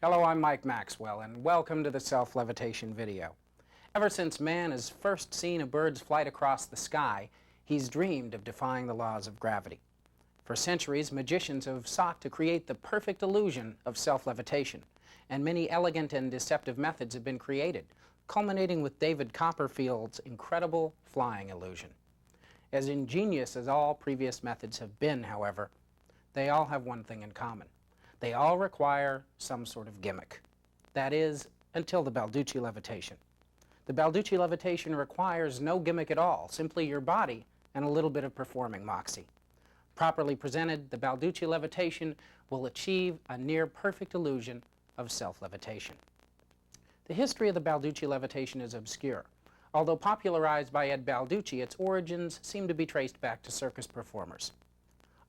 Hello, I'm Mike Maxwell, and welcome to the Self-Levitation video. Ever since man has first seen a bird's flight across the sky, he's dreamed of defying the laws of gravity. For centuries, magicians have sought to create the perfect illusion of self-levitation, and many elegant and deceptive methods have been created, culminating with David Copperfield's incredible flying illusion. As ingenious as all previous methods have been, however, they all have one thing in common. They all require some sort of gimmick. That is, until the Balducci levitation. The Balducci levitation requires no gimmick at all, simply your body and a little bit of performing moxie. Properly presented, the Balducci levitation will achieve a near-perfect illusion of self-levitation. The history of the Balducci levitation is obscure. Although popularized by Ed Balducci, its origins seem to be traced back to circus performers.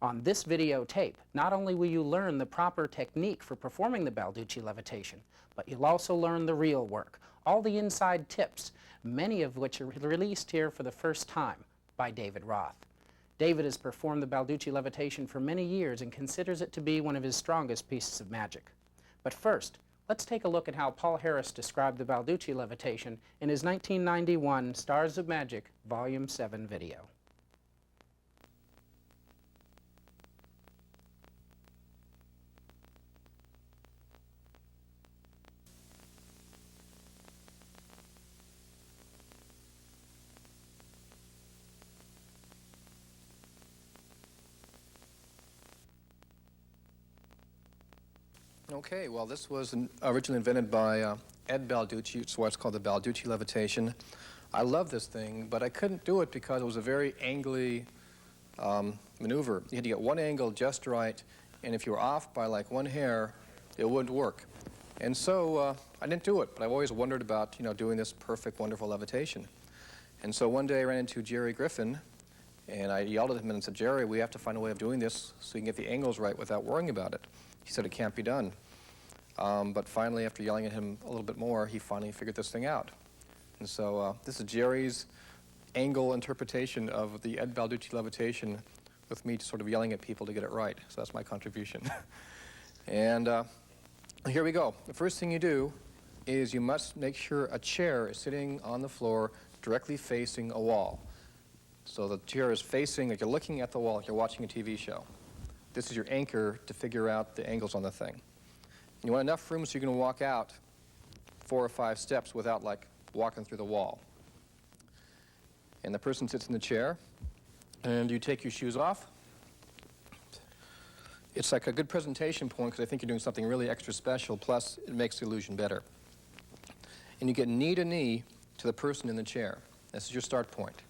On this videotape, not only will you learn the proper technique for performing the Balducci levitation, but you'll also learn the real work, all the inside tips, many of which are released here for the first time by David Roth. David has performed the Balducci levitation for many years and considers it to be one of his strongest pieces of magic. But first, let's take a look at how Paul Harris described the Balducci levitation in his 1991 Stars of Magic Volume 7 video. Okay, well, this was originally invented by Ed Balducci. It's what's called the Balducci levitation. I love this thing, but I couldn't do it because it was a very angly maneuver. You had to get one angle just right, and if you were off by like one hair, it wouldn't work. And so I didn't do it, but I've always wondered about, doing this perfect, wonderful levitation. And so one day I ran into Jerry Griffin, and I yelled at him and said, "Jerry, we have to find a way of doing this so you can get the angles right without worrying about it." He said it can't be done. But finally, after yelling at him a little bit more, he finally figured this thing out. And so this is Jerry's angle interpretation of the Ed Balducci levitation, with me sort of yelling at people to get it right. So that's my contribution. And here we go. The first thing you do is you must make sure a chair is sitting on the floor directly facing a wall. So the chair is facing, like you're looking at the wall, like you're watching a TV show. This is your anchor to figure out the angles on the thing. You want enough room so you can walk out 4 or 5 steps without, like, walking through the wall. And the person sits in the chair, and you take your shoes off. It's like a good presentation point because I think you're doing something really extra special, plus it makes the illusion better. And you get knee to knee to the person in the chair. This is your start point.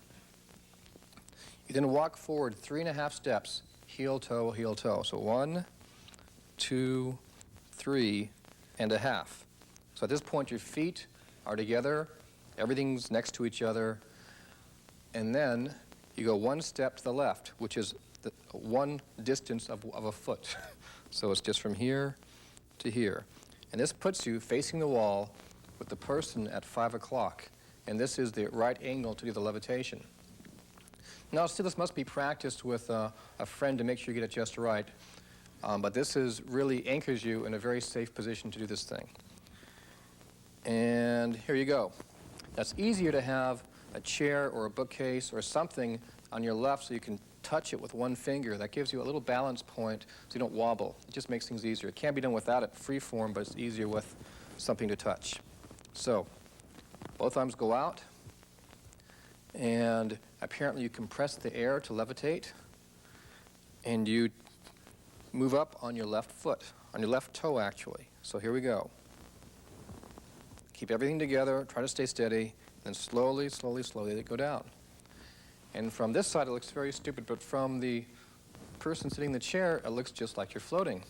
You then walk forward 3.5 steps, heel, toe, heel, toe. So 1, 2, 3.5. So at this point, your feet are together, everything's next to each other, and then you go 1 step to the left, which is the one distance of a foot. So it's just from here to here. And this puts you facing the wall with the person at 5 o'clock, and this is the right angle to do the levitation. Now, still, this must be practiced with a friend to make sure you get it just right. But this really anchors you in a very safe position to do this thing. And here you go. That's easier to have a chair or a bookcase or something on your left so you can touch it with one finger. That gives you a little balance point so you don't wobble. It just makes things easier. It can't be done without it free form, but it's easier with something to touch. So both arms go out, and apparently you compress the air to levitate, and you move up on your left foot, on your left toe, actually. So here we go. Keep everything together, try to stay steady, and slowly, slowly, slowly they go down. And from this side, it looks very stupid, but from the person sitting in the chair, it looks just like you're floating.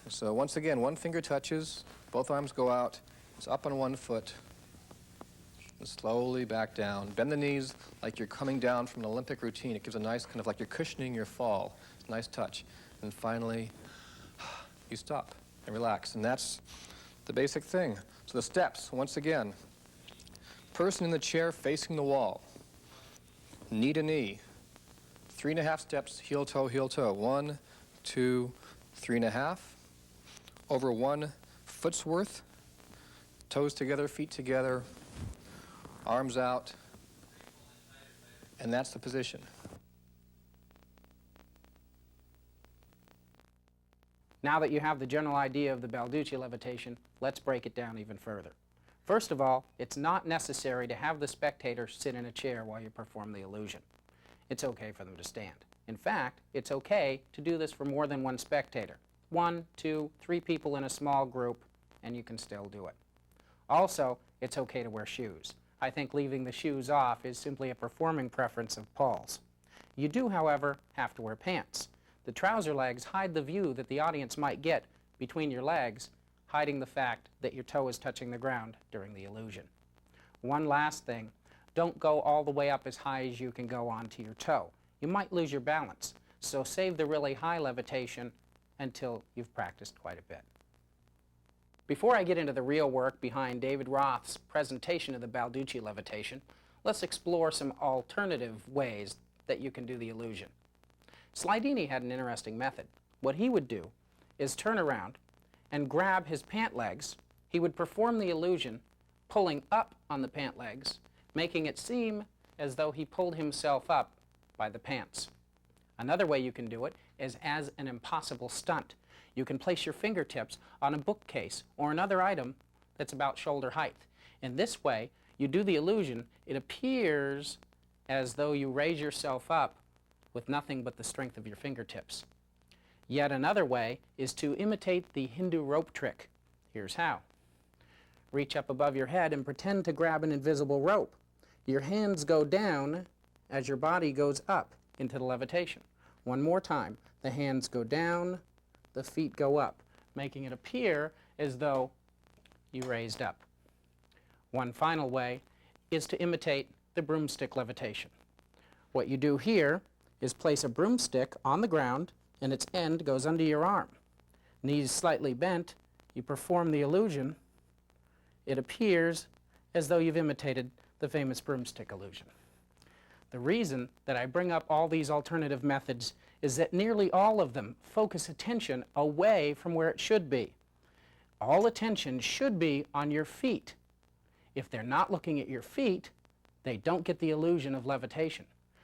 So once again, one finger touches, both arms go out, it's up on one foot, and slowly back down. Bend the knees like you're coming down from an Olympic routine. It gives a nice kind of like you're cushioning your fall. Nice touch. And finally, you stop and relax. And that's the basic thing. So the steps, once again, person in the chair facing the wall, knee to knee, 3.5 steps, heel, toe, heel, toe. 1, 2, 3.5. Over 1 foot's worth, toes together, feet together, arms out, and that's the position. Now that you have the general idea of the Balducci levitation, let's break it down even further. First of all, it's not necessary to have the spectator sit in a chair while you perform the illusion. It's okay for them to stand. In fact, it's okay to do this for more than one spectator. 1, 2, 3 people in a small group, and you can still do it. Also, it's okay to wear shoes. I think leaving the shoes off is simply a performing preference of Paul's. You do, however, have to wear pants. The trouser legs hide the view that the audience might get between your legs, hiding the fact that your toe is touching the ground during the illusion. One last thing, don't go all the way up as high as you can go onto your toe. You might lose your balance, so save the really high levitation until you've practiced quite a bit. Before I get into the real work behind David Roth's presentation of the Balducci levitation, let's explore some alternative ways that you can do the illusion. Slidini had an interesting method. What he would do is turn around and grab his pant legs. He would perform the illusion pulling up on the pant legs, making it seem as though he pulled himself up by the pants. Another way you can do it is as an impossible stunt. You can place your fingertips on a bookcase or another item that's about shoulder height. In this way, you do the illusion. It appears as though you raise yourself up with nothing but the strength of your fingertips. Yet another way is to imitate the Hindu rope trick. Here's how. Reach up above your head and pretend to grab an invisible rope. Your hands go down as your body goes up into the levitation. One more time. The hands go down, the feet go up, making it appear as though you raised up. One final way is to imitate the broomstick levitation. What you do here is place a broomstick on the ground and its end goes under your arm. Knees slightly bent, you perform the illusion. It appears as though you've imitated the famous broomstick illusion. The reason that I bring up all these alternative methods is that nearly all of them focus attention away from where it should be. All attention should be on your feet. If they're not looking at your feet, they don't get the illusion of levitation.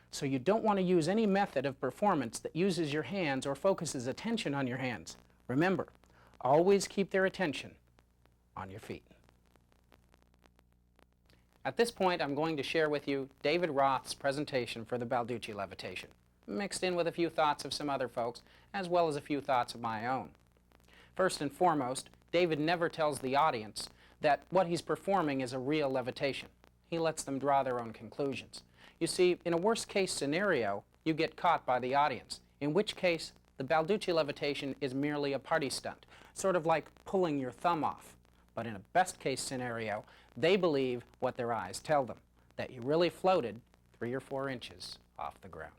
So you don't want to use any method of performance that uses your hands or focuses attention on your hands. Remember, always keep their attention on your feet. At this point, I'm going to share with you David Roth's presentation for the Balducci levitation, mixed in with a few thoughts of some other folks, as well as a few thoughts of my own. First and foremost, David never tells the audience that what he's performing is a real levitation. He lets them draw their own conclusions. You see, in a worst-case scenario, you get caught by the audience, in which case the Balducci levitation is merely a party stunt, sort of like pulling your thumb off. But in a best-case scenario, they believe what their eyes tell them, that you really floated 3 or 4 inches off the ground.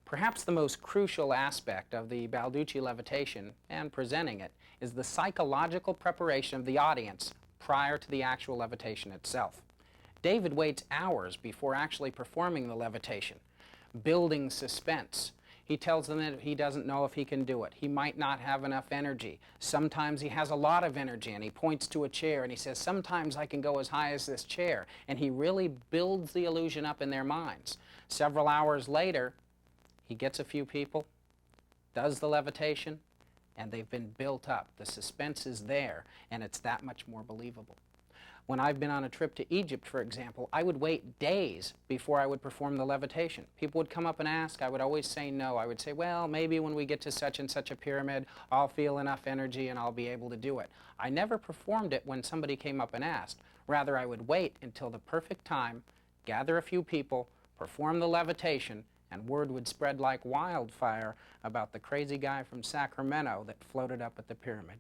Perhaps the most crucial aspect of the Balducci levitation and presenting it is the psychological preparation of the audience prior to the actual levitation itself. David waits hours before actually performing the levitation, building suspense. He tells them that he doesn't know if he can do it. He might not have enough energy. Sometimes he has a lot of energy, and he points to a chair and he says, sometimes I can go as high as this chair. And he really builds the illusion up in their minds. Several hours later, he gets a few people, does the levitation, and they've been built up. The suspense is there, and it's that much more believable. When I've been on a trip to Egypt, for example, I would wait days before I would perform the levitation. People would come up and ask. I would always say no. I would say, well, maybe when we get to such and such a pyramid, I'll feel enough energy and I'll be able to do it. I never performed it when somebody came up and asked. Rather, I would wait until the perfect time, gather a few people, perform the levitation, and word would spread like wildfire about the crazy guy from Sacramento that floated up at the pyramid.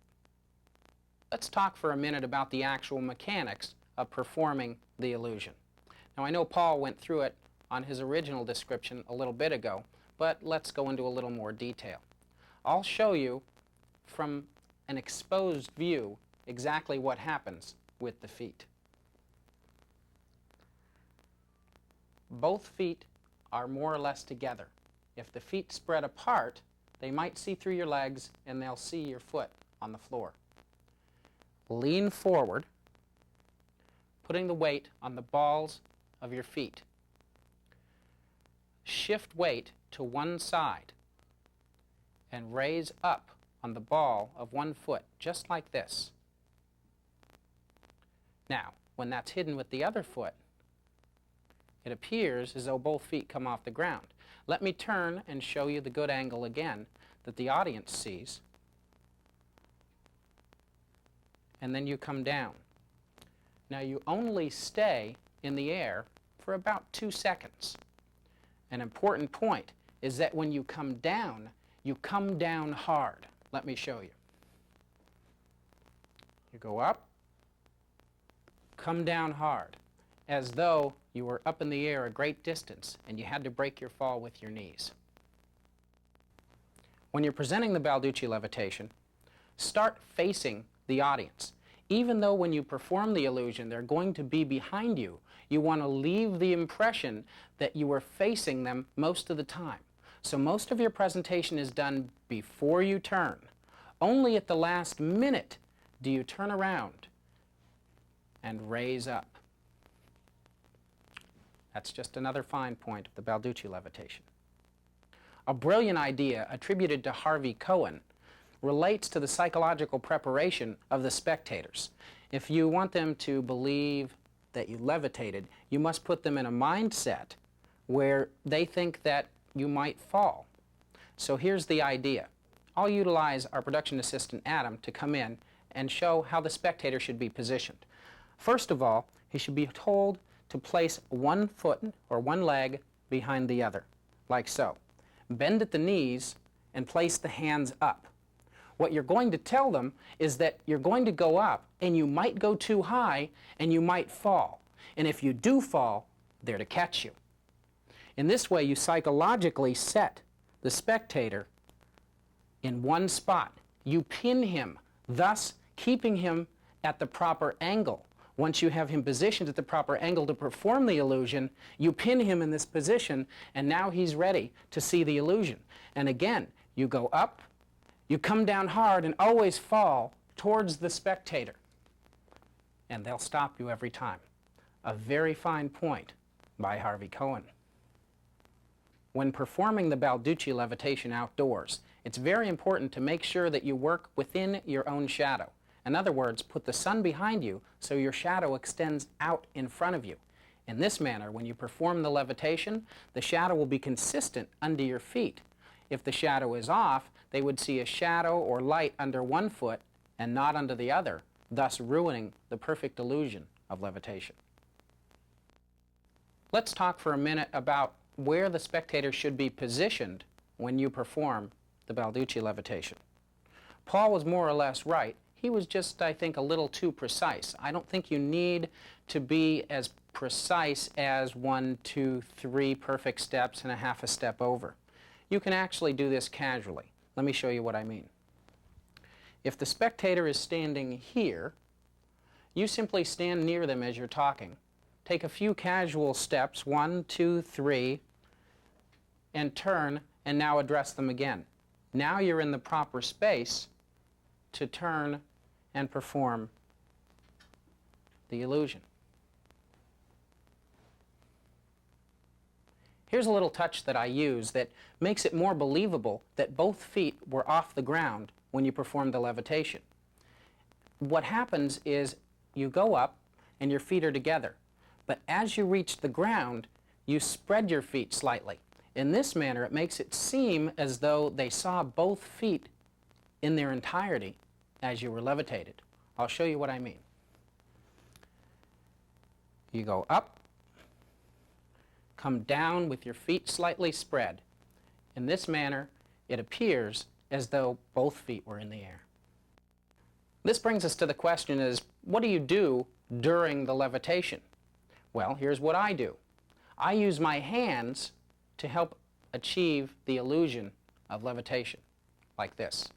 Let's talk for a minute about the actual mechanics of performing the illusion. Now, I know Paul went through it on his original description a little bit ago, but let's go into a little more detail. I'll show you from an exposed view exactly what happens with the feet. Both feet are more or less together. If the feet spread apart, they might see through your legs and they'll see your foot on the floor. lean forward, putting the weight on the balls of your feet. Shift weight to one side and raise up on the ball of one foot, just like this. Now, when that's hidden with the other foot, it appears as though both feet come off the ground. Let me turn and show you the good angle again that the audience sees. And then you come down. Now you only stay in the air for about 2 seconds. An important point is that when you come down hard. Let me show you. You go up, come down hard, as though you were up in the air a great distance and you had to break your fall with your knees. When you're presenting the Balducci levitation, start facing the audience. Even though when you perform the illusion they're going to be behind you, you want to leave the impression that you are facing them most of the time. So most of your presentation is done before you turn. Only at the last minute do you turn around and raise up. That's just another fine point of the Balducci levitation. A brilliant idea attributed to Harvey Cohen relates to the psychological preparation of the spectators. If you want them to believe that you levitated, you must put them in a mindset where they think that you might fall. So here's the idea. I'll utilize our production assistant Adam to come in and show how the spectator should be positioned. First of all, he should be told to place one foot or one leg behind the other, like so. Bend at the knees and place the hands up. What you're going to tell them is that you're going to go up and you might go too high and you might fall. And if you do fall, they're to catch you. In this way, you psychologically set the spectator in one spot. You pin him, thus keeping him at the proper angle. Once you have him positioned at the proper angle to perform the illusion, you pin him in this position, and now he's ready to see the illusion. And again, you go up, you come down hard, and always fall towards the spectator. And they'll stop you every time. A very fine point by Harvey Cohen. When performing the Balducci levitation outdoors, it's very important to make sure that you work within your own shadow. In other words, put the sun behind you so your shadow extends out in front of you. In this manner, when you perform the levitation, the shadow will be consistent under your feet. If the shadow is off, they would see a shadow or light under one foot and not under the other, thus ruining the perfect illusion of levitation. Let's talk for a minute about where the spectator should be positioned when you perform the Balducci levitation. Paul was more or less right. He was just, I think, a little too precise. I don't think you need to be as precise as 1, 2, 3 perfect steps and a half a step over. You can actually do this casually. Let me show you what I mean. If the spectator is standing here, you simply stand near them as you're talking. Take a few casual steps, 1, 2, 3, and turn, and now address them again. Now you're in the proper space to turn and perform the illusion. Here's a little touch that I use that makes it more believable that both feet were off the ground when you perform the levitation. What happens is you go up and your feet are together. But as you reach the ground, you spread your feet slightly. In this manner, it makes it seem as though they saw both feet in their entirety as you were levitated. I'll show you what I mean. You go up, come down with your feet slightly spread. In this manner, it appears as though both feet were in the air. This brings us to the question is, what do you do during the levitation? Well, here's what I do. I use my hands to help achieve the illusion of levitation, like this.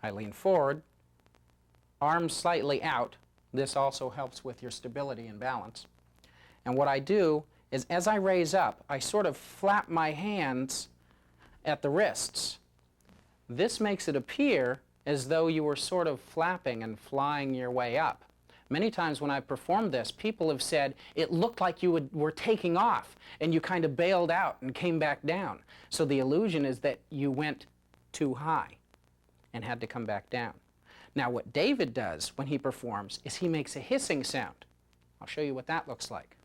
I lean forward, arms slightly out. This also helps with your stability and balance. And what I do is as I raise up, I sort of flap my hands at the wrists. This makes it appear as though you were sort of flapping and flying your way up. Many times when I performed this, people have said it looked like you were taking off and you kind of bailed out and came back down. So the illusion is that you went too high and had to come back down. Now what David does when he performs is he makes a hissing sound. I'll show you what that looks like.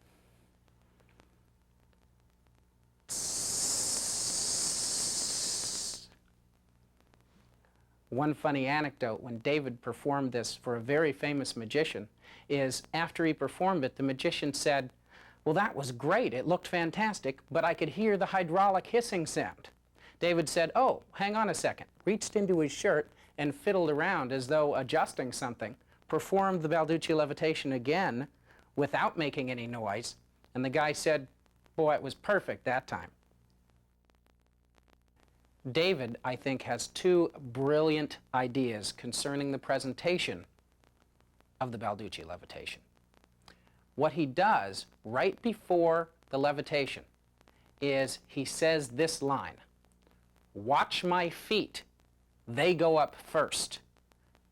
One funny anecdote, when David performed this for a very famous magician, is after he performed it, the magician said, "Well, that was great, it looked fantastic, but I could hear the hydraulic hissing sound." David said, "Oh, hang on a second," reached into his shirt and fiddled around as though adjusting something, performed the Balducci levitation again without making any noise, and the guy said, "Boy, it was perfect that time." David, I think, has two brilliant ideas concerning the presentation of the Balducci levitation. What he does right before the levitation is he says this line, "Watch my feet, they go up first."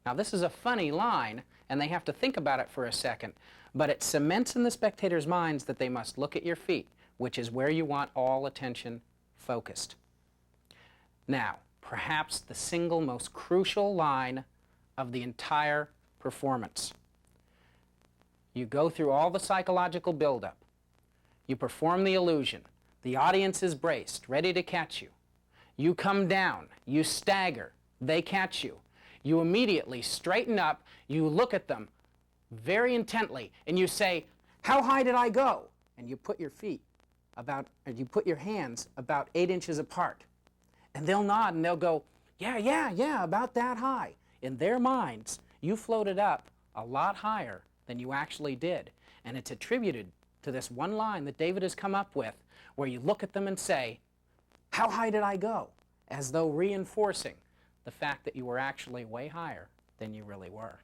Now this is a funny line, and they have to think about it for a second, but it cements in the spectators' minds that they must look at your feet, which is where you want all attention focused. Now, perhaps the single most crucial line of the entire performance. You go through all the psychological buildup. You perform the illusion. The audience is braced, ready to catch you. You come down. You stagger. They catch you. You immediately straighten up. You look at them very intently, and you say, "How high did I go?" And you put your hands about 8 inches apart. And they'll nod and they'll go, yeah, about that high. In their minds, you floated up a lot higher than you actually did. And it's attributed to this one line that David has come up with, where you look at them and say, "How high did I go?" As though reinforcing the fact that you were actually way higher than you really were.